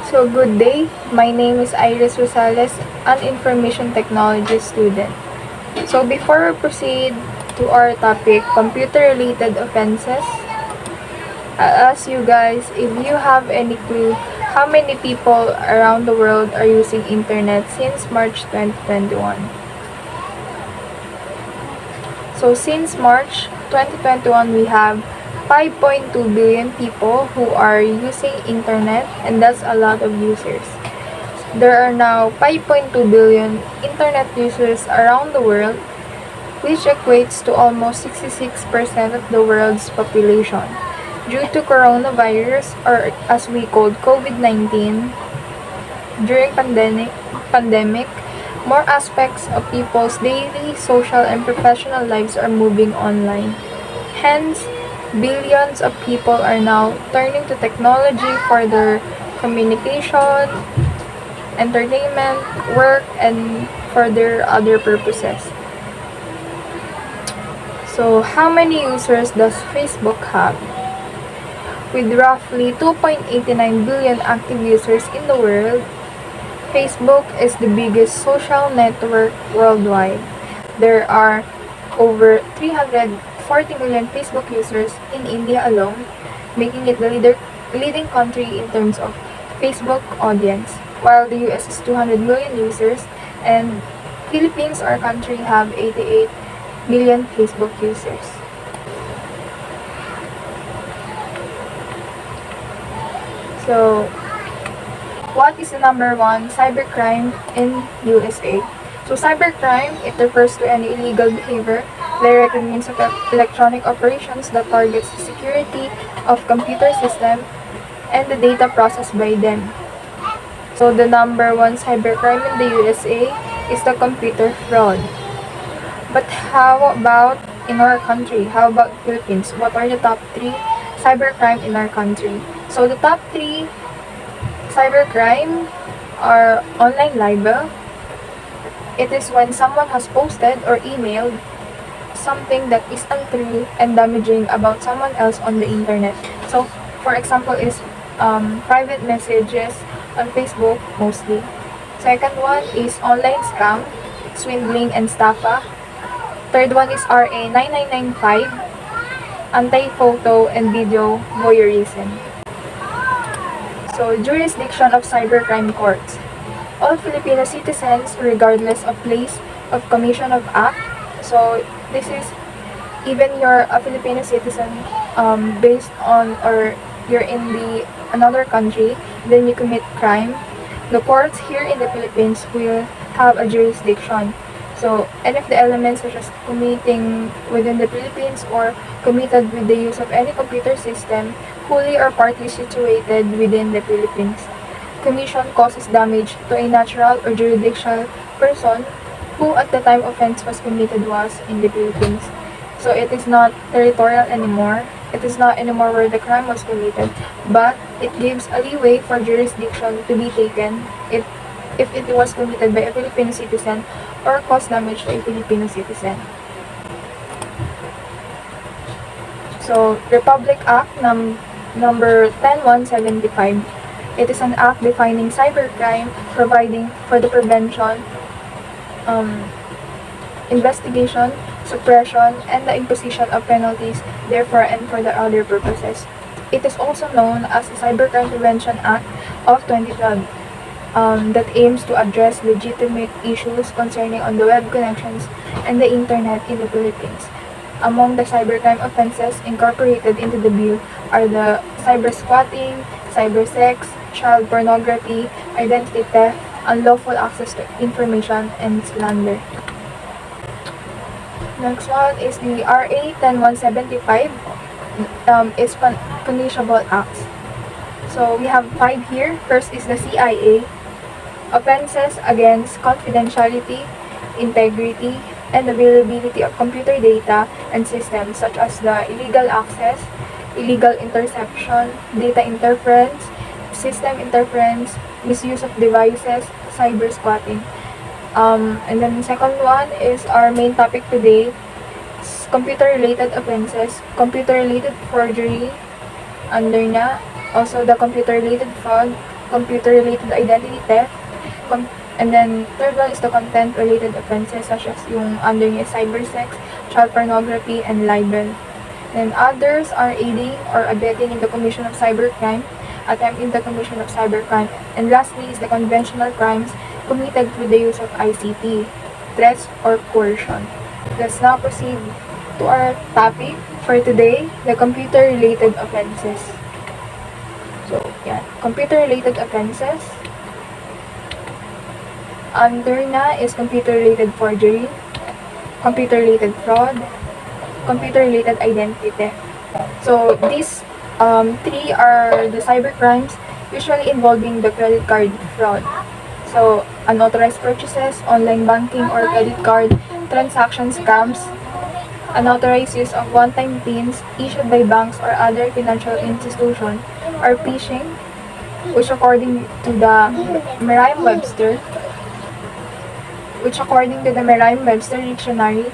So good day, my name is Iris Rosales, an information technology student. So before we proceed to our topic, computer-related offenses, I'll ask you guys if you have any clue how many people around the world are using internet since March 2021. So since March 2021, we have 5.2 billion people who are using internet, and that's a lot of users. There are now 5.2 billion internet users around the world, which equates to almost 66% of the world's population. Due to coronavirus, or as we called COVID-19, during pandemic, more aspects of people's daily, social, and professional lives are moving online. Hence, billions of people are now turning to technology for their communication, entertainment, work, and for their other purposes. So, how many users does Facebook have? With roughly 2.89 billion active users in the world, Facebook is the biggest social network worldwide. There are over 340 million Facebook users in India alone, making it the leading country in terms of Facebook audience, while the US is 200 million users, and Philippines, our country, have 88 million Facebook users. So, what is the number one cybercrime in USA? So cybercrime, it refers to any illegal behavior, directed means of electronic operations that targets the security of computer system and the data processed by them. So the number one cybercrime in the USA is the computer fraud. But how about in our country? How about Philippines? What are the top 3 cybercrime in our country? So the top 3 cybercrime are online libel. It is when someone has posted or emailed something that is untrue and damaging about someone else on the internet. So, for example, is private messages on Facebook mostly. Second one is online scam, swindling, and staffa. Third one is RA 9995, anti-photo and video voyeurism. So, jurisdiction of cybercrime courts. All Filipino citizens, regardless of place of commission of act. So, this is even you're a Filipino citizen based on, or you're in the another country, then you commit crime. The courts here in the Philippines will have a jurisdiction. So, any of the elements such as committing within the Philippines or committed with the use of any computer system, fully or partly situated within the Philippines. Commission causes damage to a natural or jurisdictional person who at the time offense was committed was in the Philippines. So, it is not territorial anymore. It is not anymore where the crime was committed, but it gives a leeway for jurisdiction to be taken if it was committed by a Filipino citizen or caused damage to a Filipino citizen. So, Republic Act number 10175. It is an act defining cybercrime, providing for the prevention, investigation, suppression, and the imposition of penalties, therefore, and for the other purposes. It is also known as the Cybercrime Prevention Act of 2012. That aims to address legitimate issues concerning on the web connections and the internet in the Philippines. Among the cybercrime offenses incorporated into the bill are the cybersquatting, cybersex, child pornography, identity theft, unlawful access to information, and slander. Next one is the RA 10175. It's punishable acts. So we have 5 here. First is the CIA. Offenses against confidentiality, integrity, and availability of computer data and systems such as the illegal access, illegal interception, data interference, system interference, misuse of devices, cyber squatting. And then the second one is our main topic today, computer-related offenses, computer-related forgery, under na, also the computer-related fraud, computer-related identity theft. And then, third one is the content-related offenses such as yung under niya cybersex, child pornography, and libel. And others are aiding or abetting in the commission of cybercrime, attempt in the commission of cybercrime. And lastly is the conventional crimes committed through the use of ICT, threats, or coercion. Let's now proceed to our topic for today, the computer-related offenses. So, yeah, computer-related offenses. Under na is computer-related forgery, computer-related fraud, computer-related identity theft. So, these three are the cybercrimes usually involving the credit card fraud. So, unauthorized purchases, online banking or credit card transaction scams, unauthorized use of one-time pins issued by banks or other financial institutions, or phishing, which according to the Merriam-Webster dictionary,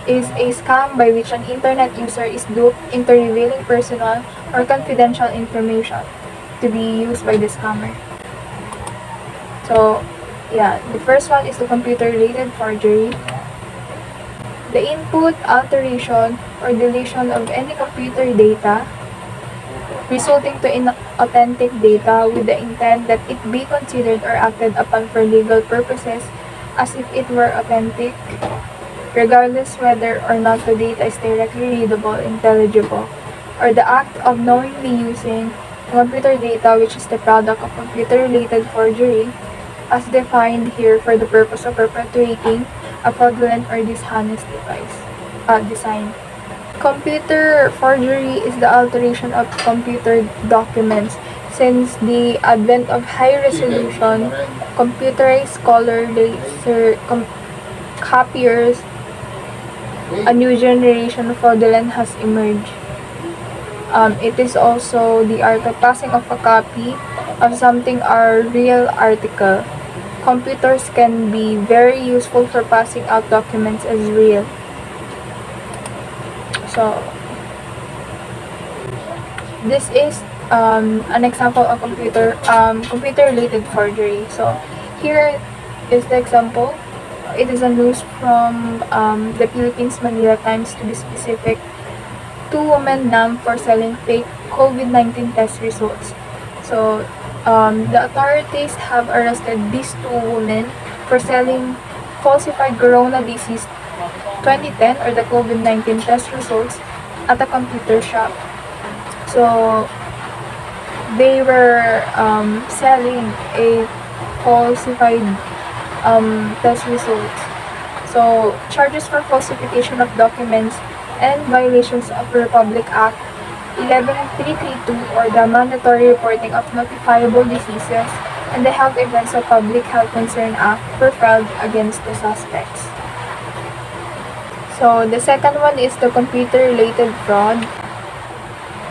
is a scam by which an internet user is duped into revealing personal or confidential information to be used by the scammer. So, yeah, the first one is the computer-related forgery. The input, alteration, or deletion of any computer data resulting to inauthentic data with the intent that it be considered or acted upon for legal purposes as if it were authentic, regardless whether or not the data is directly readable, intelligible, or the act of knowingly using computer data which is the product of computer-related forgery as defined here for the purpose of perpetuating a fraudulent or dishonest design. Computer forgery is the alteration of computer documents. Since the advent of high-resolution computerized color laser copiers, a new generation of fraudulent has emerged. It is also the art of passing off a copy of something or real article. Computers can be very useful for passing out documents as real. So, this is an example of computer-related forgery. So, here is the example. It is a news from the Philippines Manila Times, to be specific. 2 women named for selling fake COVID-19 test results. So, the authorities have arrested these 2 women for selling falsified corona disease 2010 or the COVID-19 test results at a computer shop. So, they were selling a falsified test results. So, charges for falsification of documents and violations of Republic Act 11332 or the Mandatory Reporting of Notifiable Diseases and the Health Events of Public Health Concern Act were filed against the suspects. So, the second one is the computer-related fraud.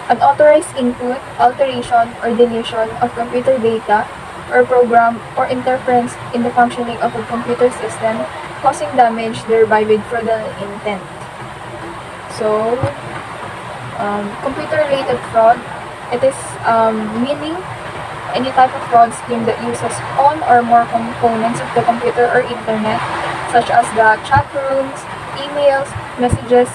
Unauthorized input, alteration, or deletion of computer data or program or interference in the functioning of a computer system, causing damage thereby with fraudulent intent. So, computer-related fraud, it is meaning any type of fraud scheme that uses one or more components of the computer or internet, such as the chat rooms, emails, messages,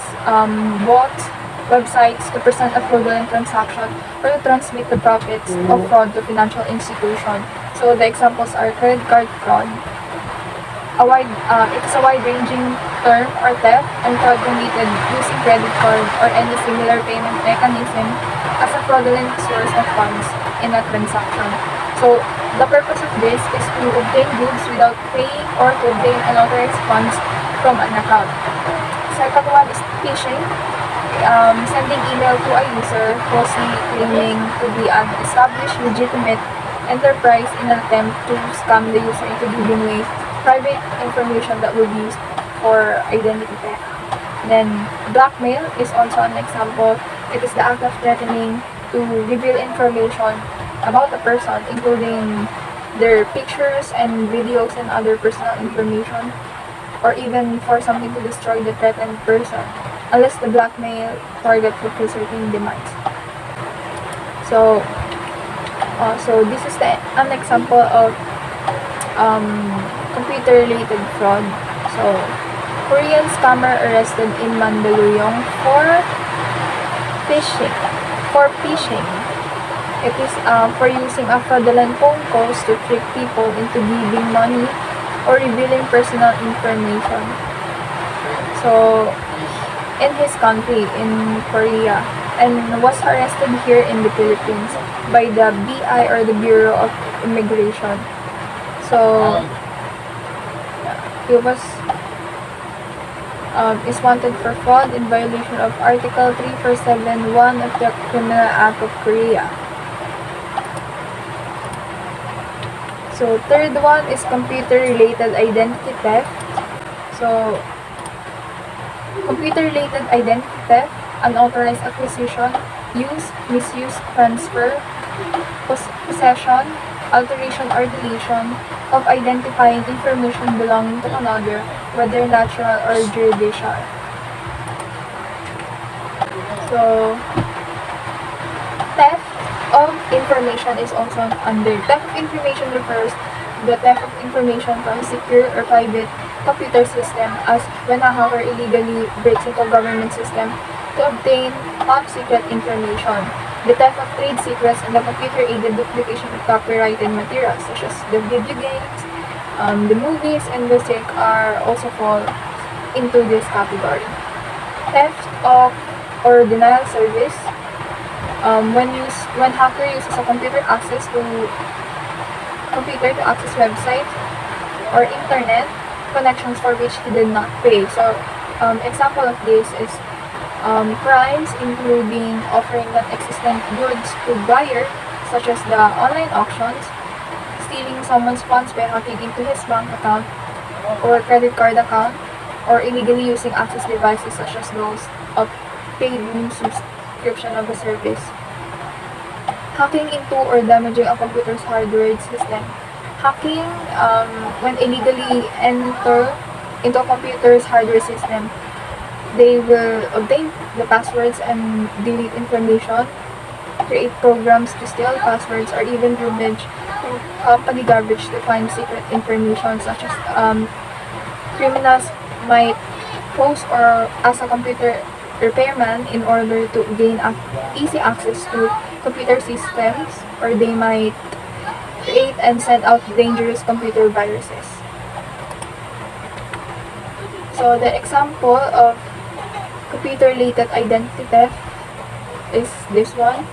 bots, websites to present a fraudulent transaction or to transmit the profits of fraud to financial institution. So the examples are credit card fraud. It is a wide-ranging term or theft and fraud committed using credit card or any similar payment mechanism as a fraudulent source of funds in a transaction. So the purpose of this is to obtain goods without paying or to obtain unauthorized funds from an account. Second one is phishing, sending email to a user falsely claiming to be an established legitimate enterprise in an attempt to scam the user into giving away private information that will be used for identity theft. Then blackmail is also an example. It is the act of threatening to reveal information about a person, including their pictures and videos and other personal information, or even for something to destroy the threatened person, unless the blackmail target fulfills certain demands. So, So this is an example of computer-related fraud. So Korean scammer arrested in Mandaluyong phishing. For phishing, it is for using a fraudulent phone calls to trick people into giving money or revealing personal information. So in his country, in Korea, and was arrested here in the Philippines by the BI or the Bureau of Immigration. So he is wanted for fraud in violation of Article 3471 of the Criminal Act of Korea. So third one is computer-related identity theft. So computer-related identity theft, unauthorized acquisition, use, misuse, transfer, possession, alteration or deletion of identifying information belonging to another, whether natural or judicial. So theft of information is also under. Theft of information refers to the theft of information from secure or private computer system, as when a hacker illegally breaks into a government system to obtain top secret information. The theft of trade secrets and the computer-aided duplication of copyrighted materials, such as the video games, the movies, and music are also fall into this category. Theft of or denial service. When hacker uses a computer to access website or internet connections for which he did not pay. So example of this is crimes including offering non-existent goods to buyer, such as the online auctions, stealing someone's funds by hacking into his bank account or credit card account, or illegally using access devices such as those of paid news subscription of a service. Hacking into or damaging a computer's hardware system. Hacking, when illegally enter into a computer's hardware system, they will obtain the passwords and delete information, create programs to steal passwords, or even rummage through company garbage to find secret information, such as criminals might pose or as a computer repairman in order to gain easy access to computer systems, or they might create and send out dangerous computer viruses. So the example of computer-related identity theft is this one.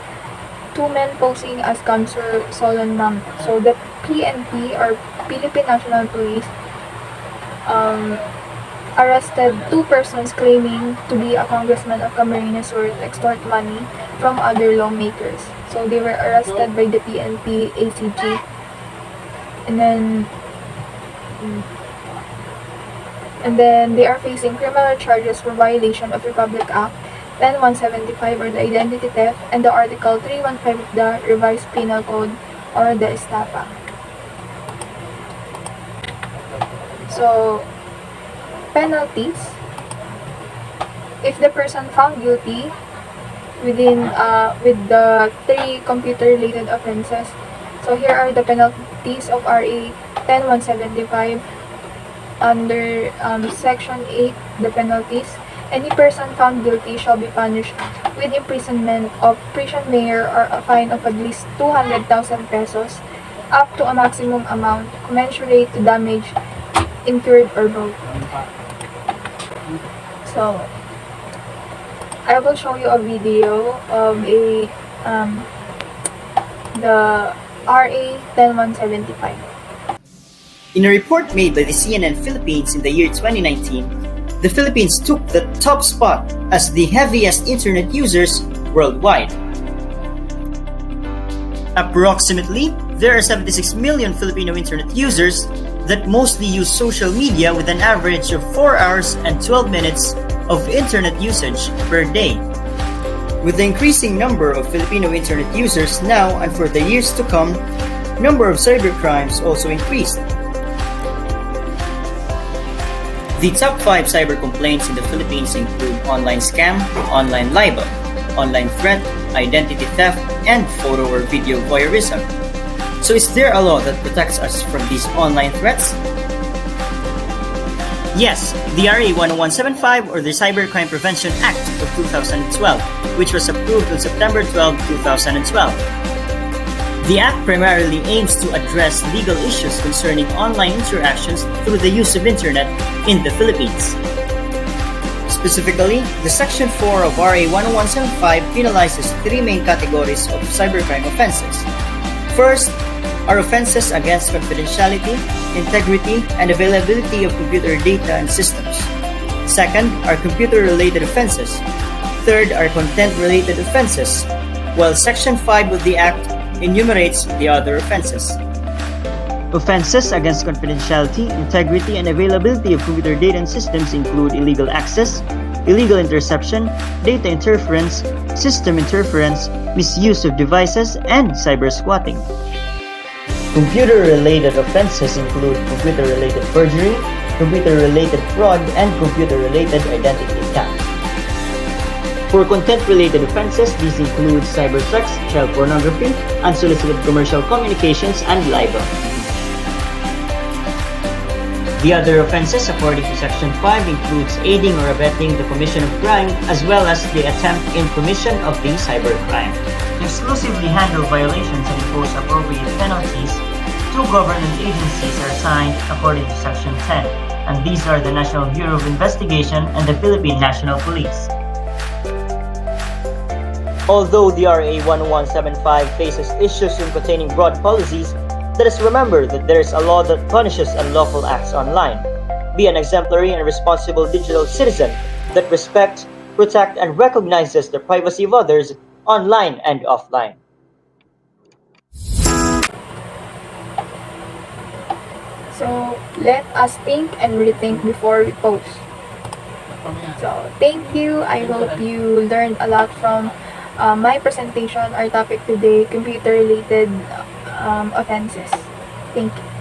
Two men posing as Councilor Solon Mang. So the PNP or Philippine National Police arrested two persons claiming to be a congressman of Camarines Sur to extort money from other lawmakers. So they were arrested by the PNP ACG, and then they are facing criminal charges for violation of Republic Act 10175 or the identity theft, and the Article 315 of the Revised Penal Code or the Estafa. So penalties: if the person found guilty within with the three computer-related offenses. So here are the penalties of RA 10175 under Section 8. The penalties: any person found guilty shall be punished with imprisonment of prison mayor or a fine of at least 200,000 pesos up to a maximum amount commensurate to damage incurred or both. So I will show you a video of the RA 10175. In a report made by the CNN Philippines in the year 2019, the Philippines took the top spot as the heaviest internet users worldwide. Approximately, there are 76 million Filipino internet users that mostly use social media with an average of 4 hours and 12 minutes of internet usage per day. With the increasing number of Filipino internet users now and for the years to come, number of cybercrimes also increased. The top 5 cyber complaints in the Philippines include online scam, online libel, online threat, identity theft, and photo or video voyeurism. So is there a law that protects us from these online threats? Yes, the RA 10175 or the Cybercrime Prevention Act of 2012, which was approved on September 12, 2012. The Act primarily aims to address legal issues concerning online interactions through the use of Internet in the Philippines. Specifically, the Section 4 of RA 10175 penalizes three main categories of cybercrime offenses. First, are offenses against confidentiality, integrity, and availability of computer data and systems. Second are computer-related offenses. Third are content-related offenses, while Section 5 of the Act enumerates the other offenses. Offenses against confidentiality, integrity, and availability of computer data and systems include illegal access, illegal interception, data interference, system interference, misuse of devices, and cyber-squatting. Computer-related offenses include computer-related perjury, computer-related fraud, and computer-related identity theft. For content-related offenses, these include cybersex, child pornography, unsolicited commercial communications, and libel. The other offenses, according to Section 5, includes aiding or abetting the commission of crime, as well as the attempt in commission of the cybercrime. To exclusively handle violations and impose appropriate penalties, two government agencies are assigned according to Section 10, and these are the National Bureau of Investigation and the Philippine National Police. Although the RA 10175 faces issues in containing broad policies, let us remember that there is a law that punishes unlawful acts online. Be an exemplary and responsible digital citizen that respects, protects, and recognizes the privacy of others online and offline. So let us think and rethink before we post. So thank you. I hope you learned a lot from my presentation. Our topic today, computer-related offenses. Thank you.